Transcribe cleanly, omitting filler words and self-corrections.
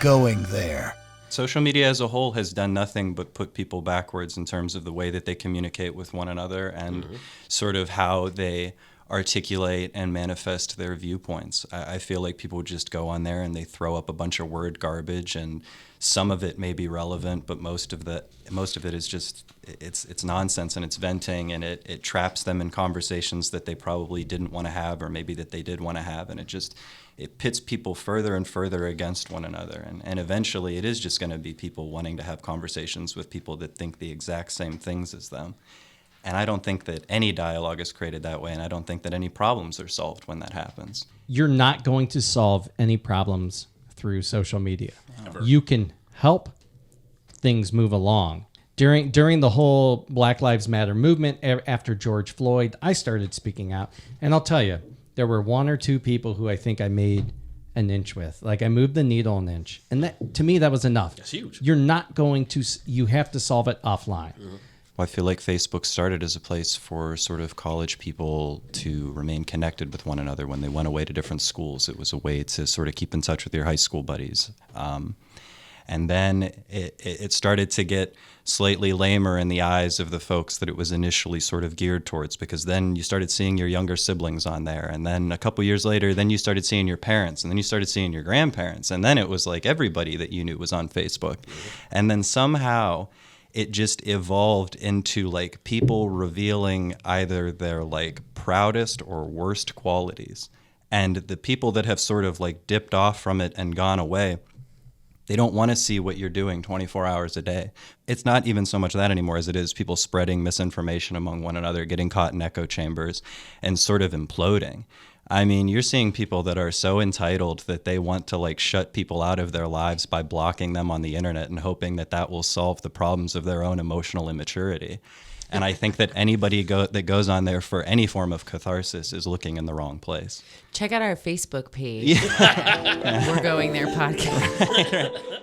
going there. Social media as a whole has done nothing but put people backwards in terms of the way that they communicate with one another and sort of how they articulate and manifest their viewpoints. I feel like people just go on there and they throw up a bunch of word garbage, and some of it may be relevant, but most of it is just it's nonsense, and it's venting, and it traps them in conversations that they probably didn't want to have, or maybe that they did want to have, and it pits people further and further against one another. And eventually it is just going to be people wanting to have conversations with people that think the exact same things as them. And I don't think that any dialogue is created that way, and I don't think that any problems are solved when that happens. You're not going to solve any problems through social media. Ever. You can help things move along. During the whole Black Lives Matter movement after George Floyd, I started speaking out. And I'll tell you, there were one or two people who I think I made an inch with. Like, I moved the needle an inch. And that, to me, that was enough. That's huge. You're not going to, you have to solve it offline. Mm-hmm. Well, I feel like Facebook started as a place for sort of college people to remain connected with one another when they went away to different schools. It was a way to sort of keep in touch with your high school buddies. And then it started to get slightly lamer in the eyes of the folks that it was initially sort of geared towards, because then you started seeing your younger siblings on there. And then a couple years later, then you started seeing your parents, and then you started seeing your grandparents. And then it was like everybody that you knew was on Facebook. And then somehow it just evolved into like people revealing either their like proudest or worst qualities. And the people that have sort of like dipped off from it and gone away, they don't want to see what you're doing 24 hours a day. It's not even so much that anymore as it is people spreading misinformation among one another, getting caught in echo chambers, and sort of imploding. I mean, you're seeing people that are so entitled that they want to like shut people out of their lives by blocking them on the internet and hoping that that will solve the problems of their own emotional immaturity. And I think that anybody that goes on there for any form of catharsis is looking in the wrong place. Check out our Facebook page. We're Going There podcast.